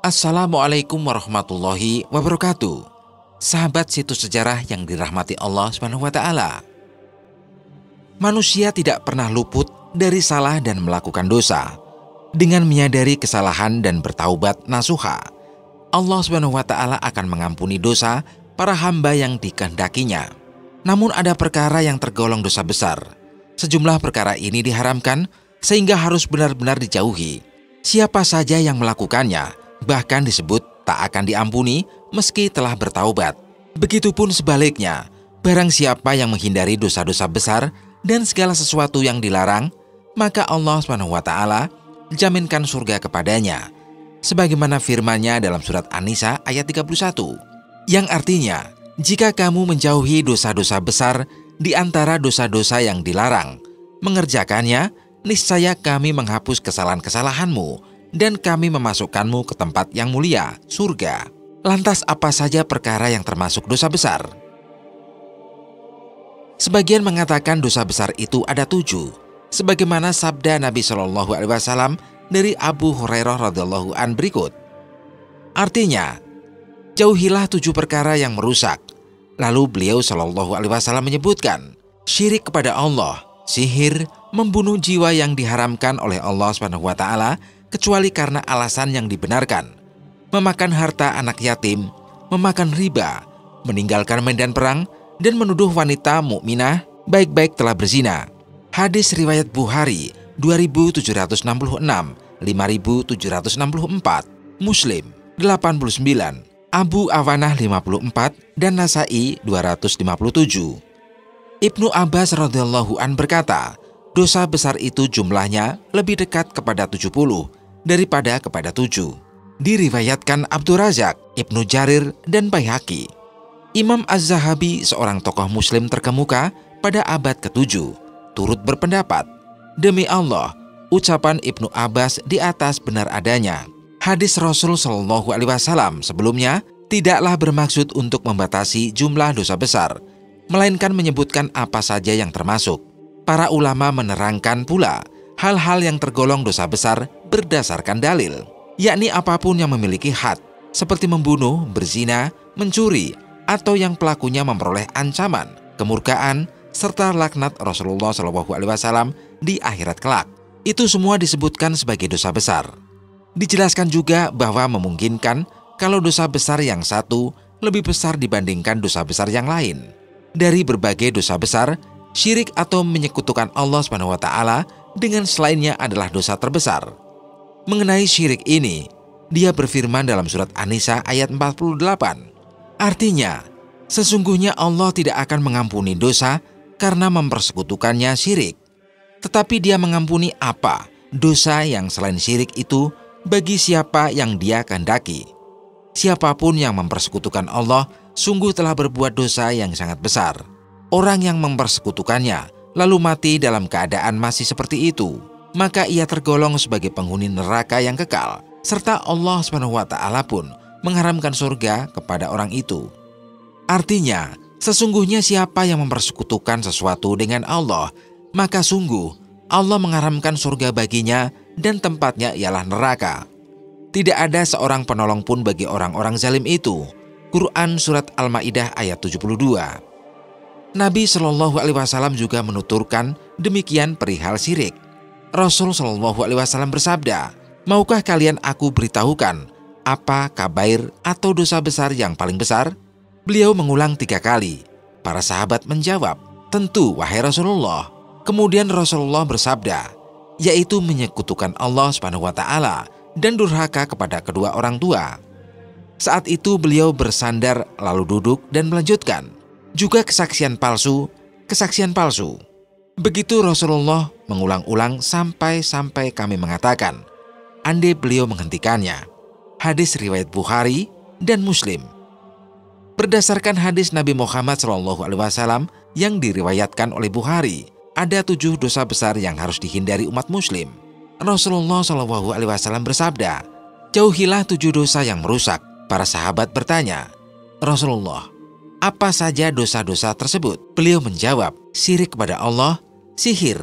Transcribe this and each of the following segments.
Assalamualaikum warahmatullahi wabarakatuh. Sahabat situs sejarah yang dirahmati Allah SWT. Manusia tidak pernah luput dari salah dan melakukan dosa. Dengan menyadari kesalahan dan bertaubat nasuha, Allah SWT akan mengampuni dosa para hamba yang dikehendakinya. Namun ada perkara yang tergolong dosa besar. Sejumlah perkara ini diharamkan sehingga harus benar-benar dijauhi. Siapa saja yang melakukannya bahkan disebut tak akan diampuni meski telah bertaubat. Begitupun sebaliknya, barang siapa yang menghindari dosa-dosa besar dan segala sesuatu yang dilarang, maka Allah SWT jaminkan surga kepadanya. Sebagaimana firman-Nya dalam surat An-Nisa ayat 31, yang artinya, jika kamu menjauhi dosa-dosa besar di antara dosa-dosa yang dilarang, mengerjakannya, niscaya kami menghapus kesalahan-kesalahanmu dan kami memasukkanmu ke tempat yang mulia, surga. Lantas apa saja perkara yang termasuk dosa besar? Sebagian mengatakan dosa besar itu ada 7, sebagaimana sabda Nabi SAW dari Abu Hurairah radhiyallahu an berikut. Artinya, jauhilah 7 perkara yang merusak. Lalu beliau SAW menyebutkan syirik kepada Allah, sihir, membunuh jiwa yang diharamkan oleh Allah SWT kecuali karena alasan yang dibenarkan, memakan harta anak yatim, memakan riba, meninggalkan medan perang, dan menuduh wanita mukminah baik-baik telah berzina. Hadis riwayat Bukhari 2766, 5764, Muslim 89, Abu Awanah 54, dan Nasai 257. Ibnu Abbas radhiyallahu an berkata, dosa besar itu jumlahnya lebih dekat kepada 70 daripada kepada 7. Diriwayatkan Abdur Razak, Ibnu Jarir, dan Baihaqi. Imam Az-Zahabi, seorang tokoh muslim terkemuka pada abad ke-7, turut berpendapat, demi Allah, ucapan Ibnu Abbas di atas benar adanya. Hadis Rasul SAW sebelumnya tidaklah bermaksud untuk membatasi jumlah dosa besar, melainkan menyebutkan apa saja yang termasuk. Para ulama menerangkan pula hal-hal yang tergolong dosa besar berdasarkan dalil, yakni apapun yang memiliki had, seperti membunuh, berzina, mencuri, atau yang pelakunya memperoleh ancaman, kemurkaan, serta laknat Rasulullah SAW di akhirat kelak. Itu semua disebutkan sebagai dosa besar. Dijelaskan juga bahwa memungkinkan kalau dosa besar yang satu lebih besar dibandingkan dosa besar yang lain. Dari berbagai dosa besar, syirik atau menyekutukan Allah SWT dengan selainnya adalah dosa terbesar. Mengenai syirik ini, Dia berfirman dalam surat An-Nisa ayat 48. Artinya, sesungguhnya Allah tidak akan mengampuni dosa karena mempersekutukannya syirik. Tetapi Dia mengampuni apa dosa yang selain syirik itu bagi siapa yang Dia kehendaki. Siapapun yang mempersekutukan Allah sungguh telah berbuat dosa yang sangat besar. Orang yang mempersekutukannya lalu mati dalam keadaan masih seperti itu, maka ia tergolong sebagai penghuni neraka yang kekal, serta Allah SWT pun mengharamkan surga kepada orang itu. Artinya, sesungguhnya siapa yang mempersekutukan sesuatu dengan Allah, maka sungguh Allah mengharamkan surga baginya dan tempatnya ialah neraka. Tidak ada seorang penolong pun bagi orang-orang zalim itu. Quran Surat Al-Ma'idah ayat 72. Nabi SAW juga menuturkan demikian perihal syirik. Rasul SAW bersabda, maukah kalian aku beritahukan apa kabair atau dosa besar yang paling besar? Beliau mengulang 3 kali. Para sahabat menjawab, tentu wahai Rasulullah. Kemudian Rasulullah bersabda, yaitu menyekutukan Allah SWT dan durhaka kepada kedua orang tua. Saat itu beliau bersandar lalu duduk dan melanjutkan, juga kesaksian palsu. Begitu Rasulullah mengulang-ulang sampai kami mengatakan, andai beliau menghentikannya. Hadis riwayat Bukhari dan Muslim. Berdasarkan hadis Nabi Muhammad SAW yang diriwayatkan oleh Bukhari, ada 7 dosa besar yang harus dihindari umat muslim. Rasulullah SAW bersabda, jauhilah 7 dosa yang merusak. Para sahabat bertanya, Rasulullah, apa saja dosa-dosa tersebut? Beliau menjawab, syirik kepada Allah, sihir,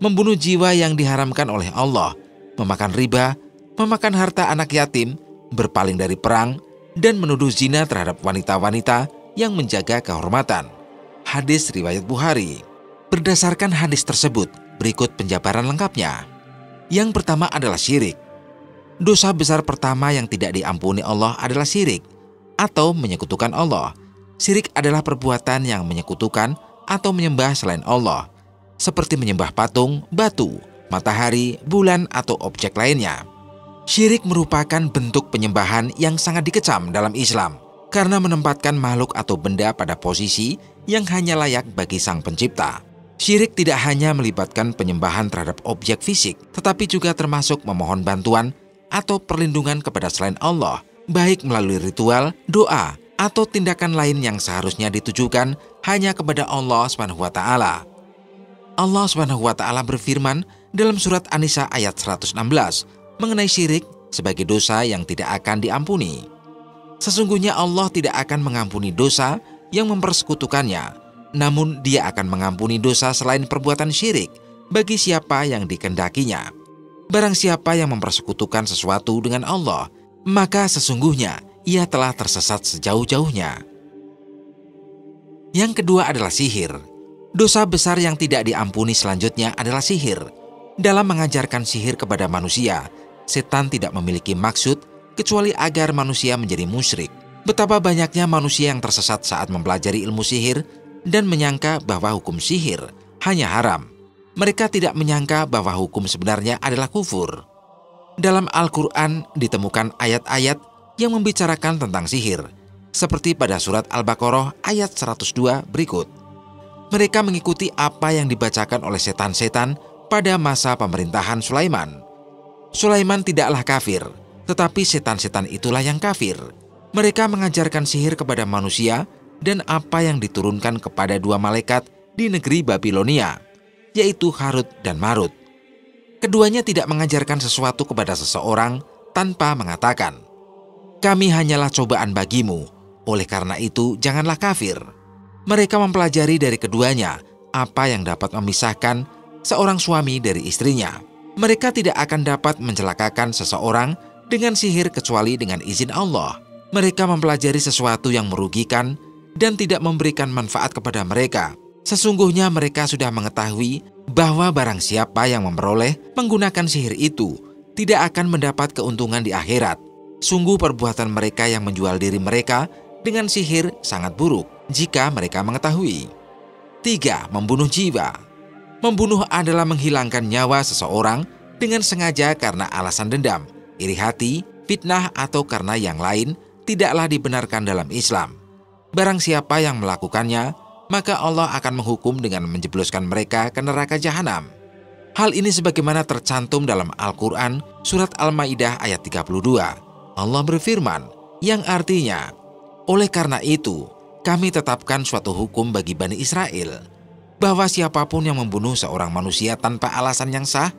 membunuh jiwa yang diharamkan oleh Allah, memakan riba, memakan harta anak yatim, berpaling dari perang, dan menuduh zina terhadap wanita-wanita yang menjaga kehormatan. Hadis riwayat Bukhari. Berdasarkan hadis tersebut, berikut penjabaran lengkapnya. Yang pertama adalah syirik. Dosa besar pertama yang tidak diampuni Allah adalah syirik atau menyekutukan Allah. Syirik adalah perbuatan yang menyekutukan atau menyembah selain Allah, seperti menyembah patung, batu, matahari, bulan, atau objek lainnya. Syirik merupakan bentuk penyembahan yang sangat dikecam dalam Islam karena menempatkan makhluk atau benda pada posisi yang hanya layak bagi Sang Pencipta. Syirik tidak hanya melibatkan penyembahan terhadap objek fisik, tetapi juga termasuk memohon bantuan atau perlindungan kepada selain Allah, baik melalui ritual, doa, atau tindakan lain yang seharusnya ditujukan hanya kepada Allah SWT. Allah SWT berfirman dalam surat An-Nisa ayat 116 mengenai syirik sebagai dosa yang tidak akan diampuni. Sesungguhnya Allah tidak akan mengampuni dosa yang mempersekutukannya, namun Dia akan mengampuni dosa selain perbuatan syirik bagi siapa yang dikendakinya. Barang siapa yang mempersekutukan sesuatu dengan Allah, maka sesungguhnya ia telah tersesat sejauh-jauhnya. Yang kedua adalah sihir. Dosa besar yang tidak diampuni selanjutnya adalah sihir. Dalam mengajarkan sihir kepada manusia, setan tidak memiliki maksud kecuali agar manusia menjadi musyrik. Betapa banyaknya manusia yang tersesat saat mempelajari ilmu sihir dan menyangka bahwa hukum sihir hanya haram. Mereka tidak menyangka bahwa hukum sebenarnya adalah kufur. Dalam Al-Quran ditemukan ayat-ayat yang membicarakan tentang sihir, seperti pada surat Al-Baqarah ayat 102 berikut. Mereka mengikuti apa yang dibacakan oleh setan-setan pada masa pemerintahan Sulaiman. Sulaiman tidaklah kafir, tetapi setan-setan itulah yang kafir. Mereka mengajarkan sihir kepada manusia dan apa yang diturunkan kepada dua malaikat di negeri Babilonia, yaitu Harut dan Marut. Keduanya tidak mengajarkan sesuatu kepada seseorang tanpa mengatakan, "Kami hanyalah cobaan bagimu, oleh karena itu janganlah kafir." Mereka mempelajari dari keduanya apa yang dapat memisahkan seorang suami dari istrinya. Mereka tidak akan dapat mencelakakan seseorang dengan sihir kecuali dengan izin Allah. Mereka mempelajari sesuatu yang merugikan dan tidak memberikan manfaat kepada mereka. Sesungguhnya mereka sudah mengetahui bahwa barang siapa yang memperoleh menggunakan sihir itu tidak akan mendapat keuntungan di akhirat. Sungguh perbuatan mereka yang menjual diri mereka dengan sihir sangat buruk jika mereka mengetahui. 3. Membunuh jiwa. Membunuh adalah menghilangkan nyawa seseorang dengan sengaja karena alasan dendam, iri hati, fitnah, atau karena yang lain tidaklah dibenarkan dalam Islam. Barang siapa yang melakukannya, maka Allah akan menghukum dengan menjebloskan mereka ke neraka jahanam. Hal ini sebagaimana tercantum dalam Al-Quran surat Al-Maidah ayat 32. Allah berfirman, yang artinya, oleh karena itu, kami tetapkan suatu hukum bagi Bani Israel, bahwa siapapun yang membunuh seorang manusia tanpa alasan yang sah,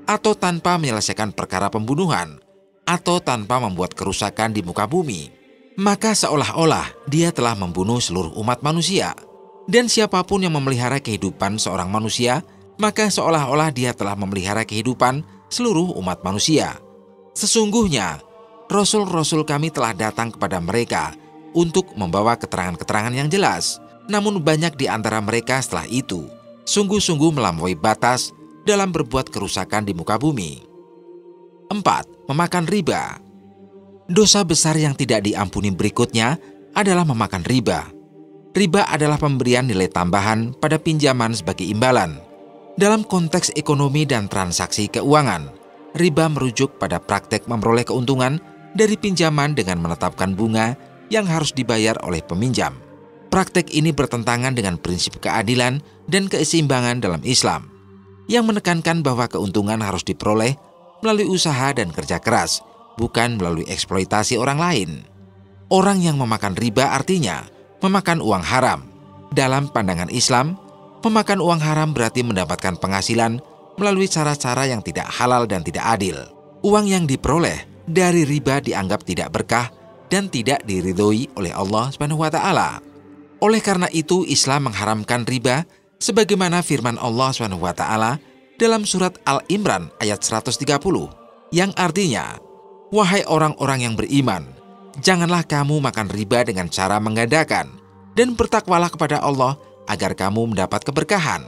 atau tanpa menyelesaikan perkara pembunuhan, atau tanpa membuat kerusakan di muka bumi, maka seolah-olah dia telah membunuh seluruh umat manusia. Dan siapapun yang memelihara kehidupan seorang manusia, maka seolah-olah dia telah memelihara kehidupan seluruh umat manusia. Sesungguhnya, Rasul-Rasul kami telah datang kepada mereka untuk membawa keterangan-keterangan yang jelas. Namun banyak di antara mereka setelah itu sungguh-sungguh melampaui batas dalam berbuat kerusakan di muka bumi. 4. Memakan riba. Dosa besar yang tidak diampuni berikutnya adalah memakan riba. Riba adalah pemberian nilai tambahan pada pinjaman sebagai imbalan. Dalam konteks ekonomi dan transaksi keuangan, riba merujuk pada praktek memperoleh keuntungan dari pinjaman dengan menetapkan bunga yang harus dibayar oleh peminjam. Praktek ini bertentangan dengan prinsip keadilan dan keseimbangan dalam Islam, yang menekankan bahwa keuntungan harus diperoleh melalui usaha dan kerja keras, bukan melalui eksploitasi orang lain. Orang yang memakan riba artinya memakan uang haram. Dalam pandangan Islam, memakan uang haram berarti mendapatkan penghasilan melalui cara-cara yang tidak halal dan tidak adil. Uang yang diperoleh dari riba dianggap tidak berkah dan tidak diridhoi oleh Allah SWT. Oleh karena itu, Islam mengharamkan riba sebagaimana firman Allah SWT dalam surat Al-Imran ayat 130, yang artinya, Wahai orang-orang yang beriman, janganlah kamu makan riba dengan cara menggandakan, dan bertakwalah kepada Allah agar kamu mendapat keberkahan.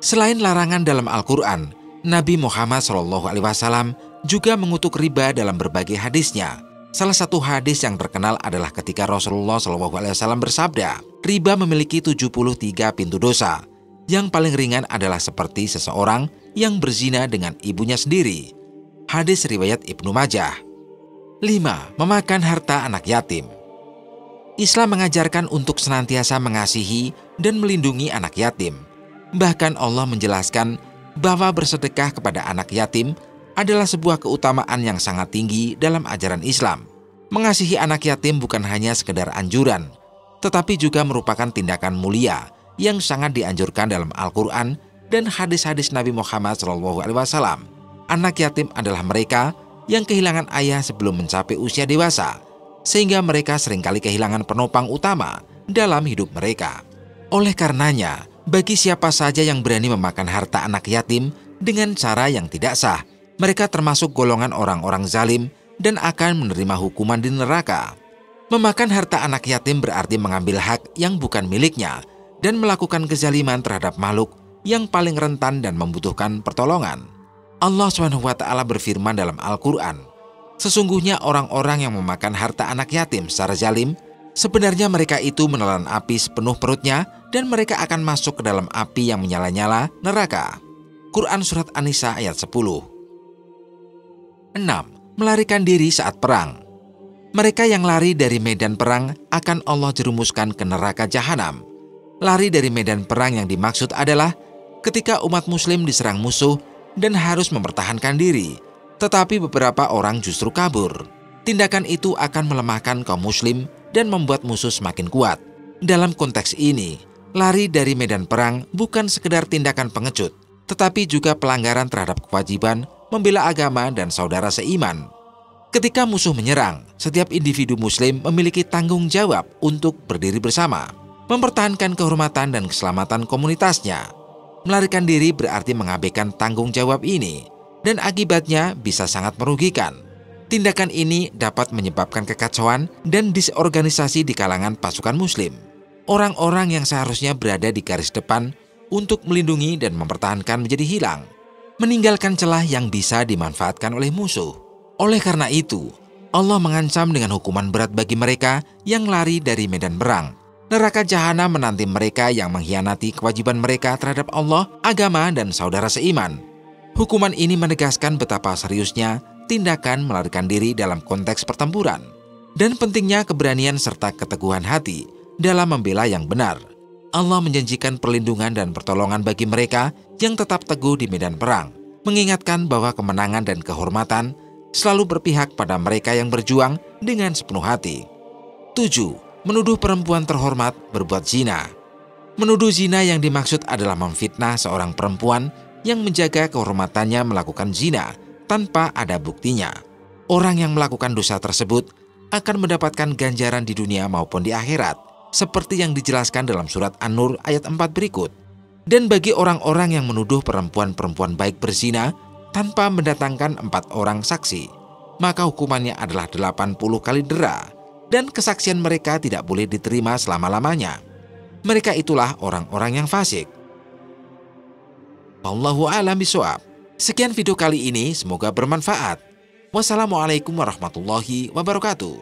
Selain larangan dalam Al-Quran, Nabi Muhammad SAW juga mengutuk riba dalam berbagai hadisnya. Salah satu hadis yang terkenal adalah ketika Rasulullah SAW bersabda, riba memiliki 73 pintu dosa. Yang paling ringan adalah seperti seseorang yang berzina dengan ibunya sendiri. Hadis riwayat Ibnu Majah. 5. Memakan harta anak yatim. Islam mengajarkan untuk senantiasa mengasihi dan melindungi anak yatim. Bahkan Allah menjelaskan bahwa bersedekah kepada anak yatim adalah sebuah keutamaan yang sangat tinggi dalam ajaran Islam. Mengasihi anak yatim bukan hanya sekedar anjuran, tetapi juga merupakan tindakan mulia yang sangat dianjurkan dalam Al-Quran dan hadis-hadis Nabi Muhammad SAW. Anak yatim adalah mereka yang kehilangan ayah sebelum mencapai usia dewasa, sehingga mereka seringkali kehilangan penopang utama dalam hidup mereka. Oleh karenanya, bagi siapa saja yang berani memakan harta anak yatim dengan cara yang tidak sah, mereka termasuk golongan orang-orang zalim dan akan menerima hukuman di neraka. Memakan harta anak yatim berarti mengambil hak yang bukan miliknya dan melakukan kezaliman terhadap makhluk yang paling rentan dan membutuhkan pertolongan. Allah SWT berfirman dalam Al-Quran, sesungguhnya orang-orang yang memakan harta anak yatim secara zalim, sebenarnya mereka itu menelan api sepenuh perutnya dan mereka akan masuk ke dalam api yang menyala-nyala, neraka. Quran Surat An-Nisa ayat 10. 6. Melarikan diri saat perang. Mereka yang lari dari medan perang akan Allah jerumuskan ke neraka jahanam. Lari dari medan perang yang dimaksud adalah ketika umat muslim diserang musuh dan harus mempertahankan diri, tetapi beberapa orang justru kabur. Tindakan itu akan melemahkan kaum muslim dan membuat musuh semakin kuat. Dalam konteks ini, lari dari medan perang bukan sekedar tindakan pengecut, tetapi juga pelanggaran terhadap kewajiban membela agama dan saudara seiman. Ketika musuh menyerang, setiap individu muslim memiliki tanggung jawab untuk berdiri bersama, mempertahankan kehormatan dan keselamatan komunitasnya. Melarikan diri berarti mengabaikan tanggung jawab ini, dan akibatnya bisa sangat merugikan. Tindakan ini dapat menyebabkan kekacauan dan disorganisasi di kalangan pasukan muslim. Orang-orang yang seharusnya berada di garis depan untuk melindungi dan mempertahankan menjadi hilang, meninggalkan celah yang bisa dimanfaatkan oleh musuh. Oleh karena itu, Allah mengancam dengan hukuman berat bagi mereka yang lari dari medan perang. Neraka jahanam menanti mereka yang mengkhianati kewajiban mereka terhadap Allah, agama, dan saudara seiman. Hukuman ini menegaskan betapa seriusnya tindakan melarikan diri dalam konteks pertempuran dan pentingnya keberanian serta keteguhan hati dalam membela yang benar. Allah menjanjikan perlindungan dan pertolongan bagi mereka yang tetap teguh di medan perang, mengingatkan bahwa kemenangan dan kehormatan selalu berpihak pada mereka yang berjuang dengan sepenuh hati. 7. Menuduh perempuan terhormat berbuat zina. Menuduh zina yang dimaksud adalah memfitnah seorang perempuan yang menjaga kehormatannya melakukan zina tanpa ada buktinya. Orang yang melakukan dosa tersebut akan mendapatkan ganjaran di dunia maupun di akhirat, seperti yang dijelaskan dalam surat An-Nur ayat 4 berikut. Dan bagi orang-orang yang menuduh perempuan-perempuan baik berzina tanpa mendatangkan 4 orang saksi, maka hukumannya adalah 80 kali dera. Dan kesaksian mereka tidak boleh diterima selama-lamanya. Mereka itulah orang-orang yang fasik. Wallahu a'lam bishawab. Sekian video kali ini, semoga bermanfaat. Wassalamualaikum warahmatullahi wabarakatuh.